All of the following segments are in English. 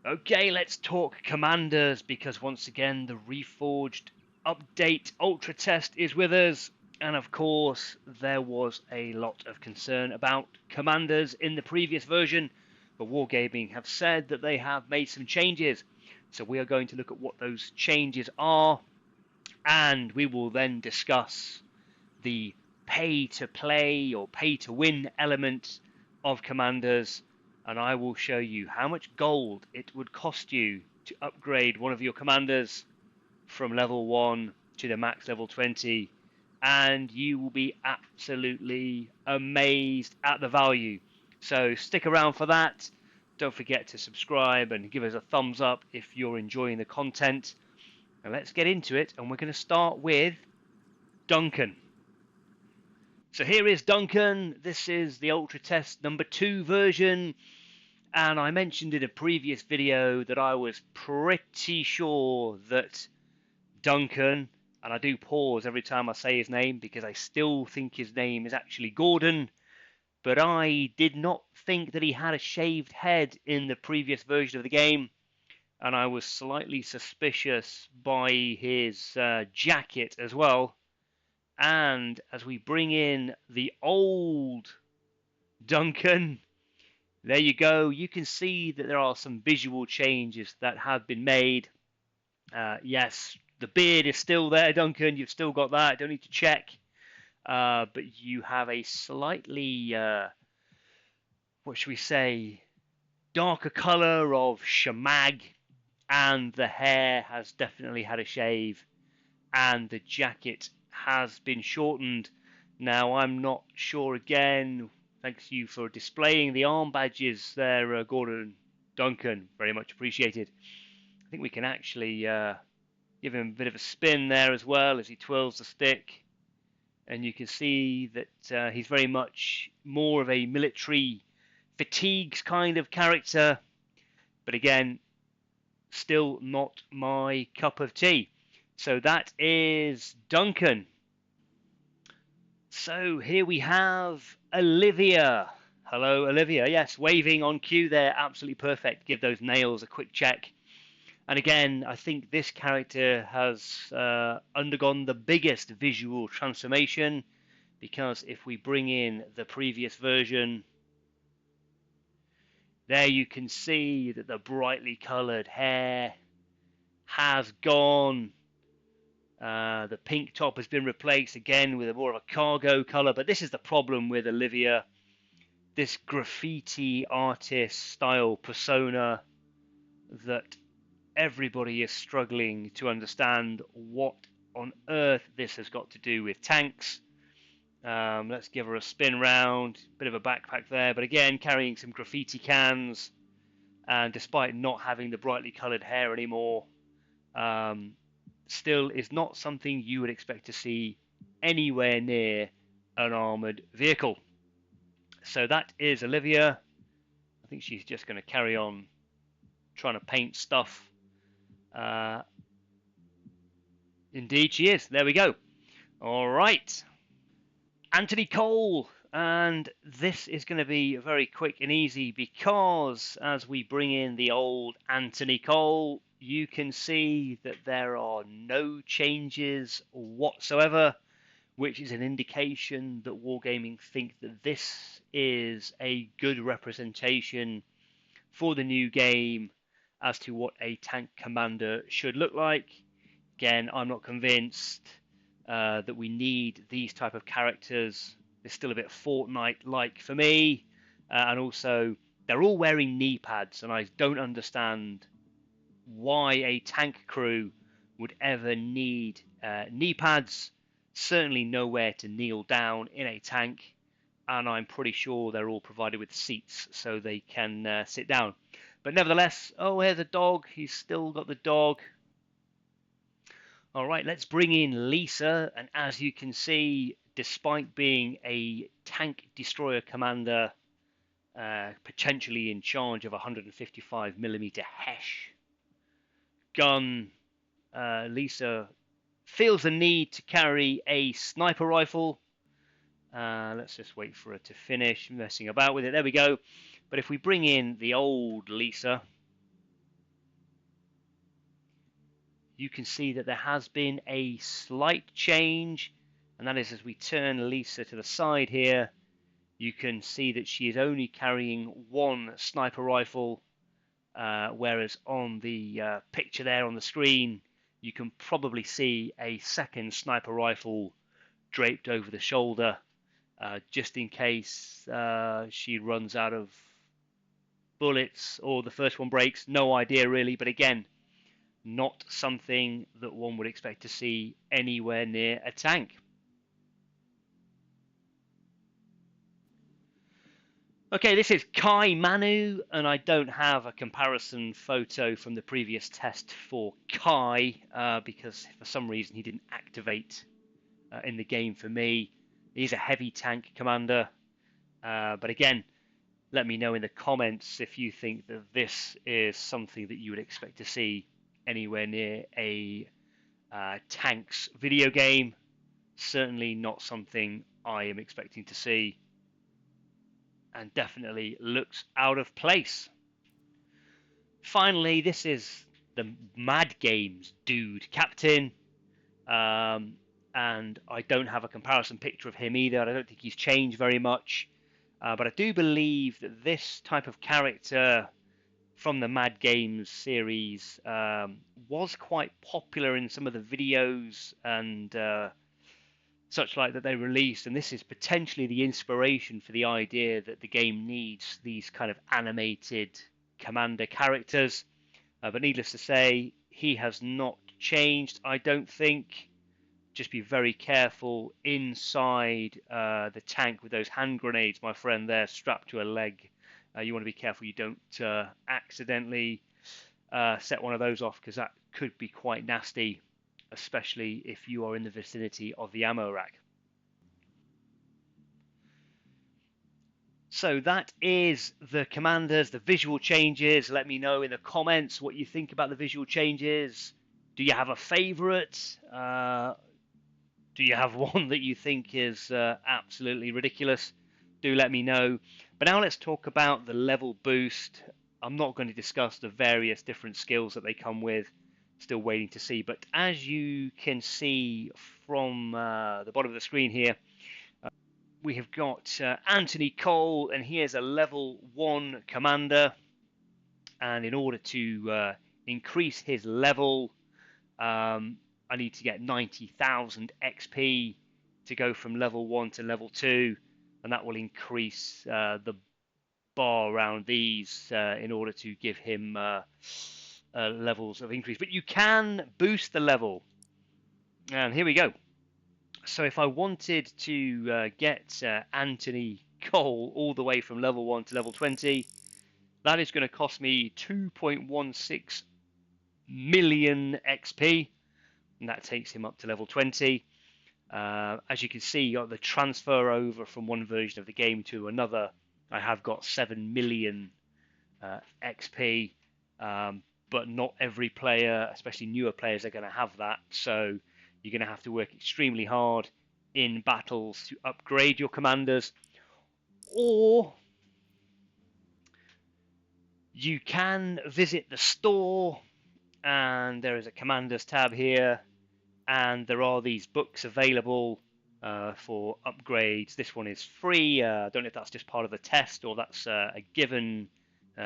Okay, let's talk commanders because once again the Reforged Update Ultra Test is with us. And of course, there was a lot of concern about commanders in the previous version, but Wargaming have said that they have made some changes. So we are going to look at what those changes are, and we will then discuss the pay to play or pay to win element of commanders, and I will show you how much gold it would cost you to upgrade one of your commanders from level 1 to the max level 20, and you will be absolutely amazed at the value. So stick around for that. Don't forget to subscribe and give us a thumbs up if you're enjoying the content. Now let's get into it, and we're going to start with Duncan. So here is Duncan. This is the Ultra Test number 2 version. And I mentioned in a previous video that I was pretty sure that Duncan, and I do pause every time I say his name because I still think his name is actually Gordon, but I did not think that he had a shaved head in the previous version of the game. And I was slightly suspicious by his jacket as well. And as we bring in the old Duncan, there you go. You can see that there are some visual changes that have been made. Yes, the beard is still there, Duncan. You've still got that. Don't need to check. But you have a slightly, what should we say, darker color of shamag, and the hair has definitely had a shave, and the jacket has been shortened. Now, I'm not sure again. Thanks you for displaying the arm badges there, Gordon Duncan. Very much appreciated. I think we can actually give him a bit of a spin there as well as he twirls the stick. And you can see that he's very much more of a military fatigues kind of character. But again, still not my cup of tea. So that is Duncan. So here we have Olivia. Hello, Olivia. Yes, waving on cue there. Absolutely perfect. Give those nails a quick check. And again, I think this character has undergone the biggest visual transformation, because if we bring in the previous version, there you can see that the brightly coloured hair has gone. The pink top has been replaced again with a more of a cargo colour, but this is the problem with Olivia. This graffiti artist style persona that everybody is struggling to understand what on earth this has got to do with tanks. Let's give her a spin round, bit of a backpack there, but again carrying some graffiti cans, and despite not having the brightly coloured hair anymore, still is not something you would expect to see anywhere near an armoured vehicle. So that is Olivia. I think she's just going to carry on trying to paint stuff. Indeed she is. There we go. All right. Anthony Cole. And this is going to be very quick and easy because as we bring in the old Anthony Cole, you can see that there are no changes whatsoever, which is an indication that Wargaming think that this is a good representation for the new game as to what a tank commander should look like. Again, I'm not convinced that we need these type of characters. They're still a bit Fortnite-like for me, and also they're all wearing knee pads, and I don't understand why a tank crew would ever need knee pads. Certainly nowhere to kneel down in a tank, and I'm pretty sure they're all provided with seats so they can sit down. But nevertheless, oh, here's a dog. He's still got the dog. All right, let's bring in Lisa, and as you can see, despite being a tank destroyer commander, potentially in charge of a 155mm Hesh gun, Lisa feels the need to carry a sniper rifle. Let's just wait for her to finish messing about with it. There we go. But if we bring in the old Lisa, you can see that there has been a slight change, and that is as we turn Lisa to the side here, you can see that she is only carrying one sniper rifle, whereas on the picture there on the screen, you can probably see a second sniper rifle draped over the shoulder, just in case she runs out of bullets or the first one breaks. No idea really, but again, not something that one would expect to see anywhere near a tank. Okay, this is Kai Manu, and I don't have a comparison photo from the previous test for Kai because for some reason he didn't activate in the game for me. He's a heavy tank commander, but again, let me know in the comments if you think that this is something that you would expect to see anywhere near a tanks video game. Certainly not something I am expecting to see, and definitely looks out of place. Finally, this is the Mad Games dude captain, and I don't have a comparison picture of him either. I don't think he's changed very much, but I do believe that this type of character from the Mad Games series was quite popular in some of the videos and such like that they released, and this is potentially the inspiration for the idea that the game needs these kind of animated commander characters. But needless to say, he has not changed, I don't think. Just be very careful inside the tank with those hand grenades, my friend, there strapped to a leg. You want to be careful you don't accidentally set one of those off, because that could be quite nasty, especially if you are in the vicinity of the ammo rack. So that is the commanders, the visual changes. Let me know in the comments what you think about the visual changes. Do you have a favorite? Do you have one that you think is absolutely ridiculous? Do let me know. But now let's talk about the level boost. I'm not going to discuss the various different skills that they come with. Still waiting to see. But as you can see from the bottom of the screen here, we have got Anthony Cole, and he is a level 1 commander. And in order to increase his level, I need to get 90,000 XP to go from level 1 to level 2, and that will increase the bar around these in order to give him levels of increase. But you can boost the level, and here we go. So if I wanted to get Anthony Cole all the way from level 1 to level 20, that is going to cost me 2.16 million XP, and that takes him up to level 20. As you can see, you got the transfer over from one version of the game to another. I have got 7 million XP, but not every player, especially newer players, are going to have that. So you're going to have to work extremely hard in battles to upgrade your commanders, or you can visit the store, and there is a commanders tab here, and there are these books available for upgrades. This one is free. I don't know if that's just part of the test or that's a given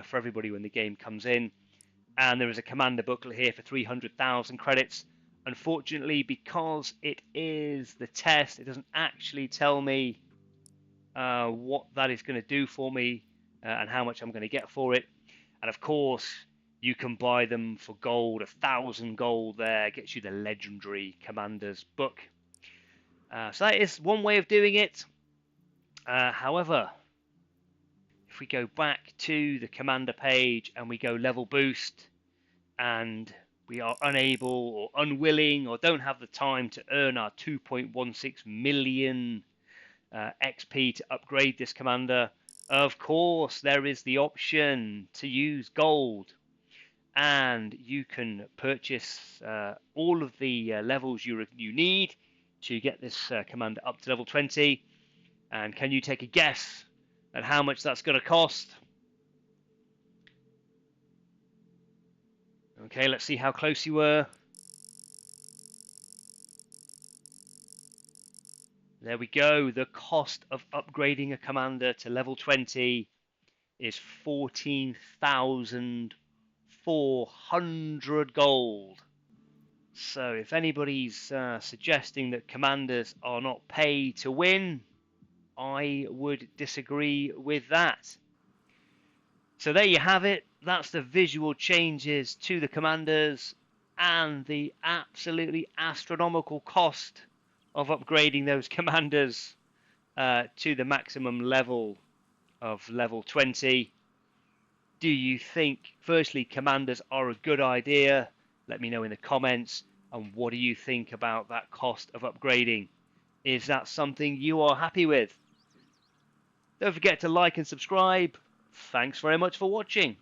for everybody when the game comes in. And there is a commander booklet here for 300,000 credits. Unfortunately, because it is the test, it doesn't actually tell me what that is going to do for me and how much I'm going to get for it. And of course, you can buy them for gold. 1,000 gold there gets you the legendary commanders book. So that is one way of doing it. However, if we go back to the commander page and we go level boost, and we are unable or unwilling or don't have the time to earn our 2.16 million XP to upgrade this commander, of course there is the option to use gold, and you can purchase all of the levels you need to get this commander up to level 20. And can you take a guess at how much that's going to cost? Okay, let's see how close you were. There we go. The cost of upgrading a commander to level 20 is 14,400 gold. So if anybody's suggesting that commanders are not pay to win, I would disagree with that. So there you have it. That's the visual changes to the commanders and the absolutely astronomical cost of upgrading those commanders to the maximum level of level 20. Do you think, firstly, commanders are a good idea? Let me know in the comments. And what do you think about that cost of upgrading? Is that something you are happy with? Don't forget to like and subscribe. Thanks very much for watching.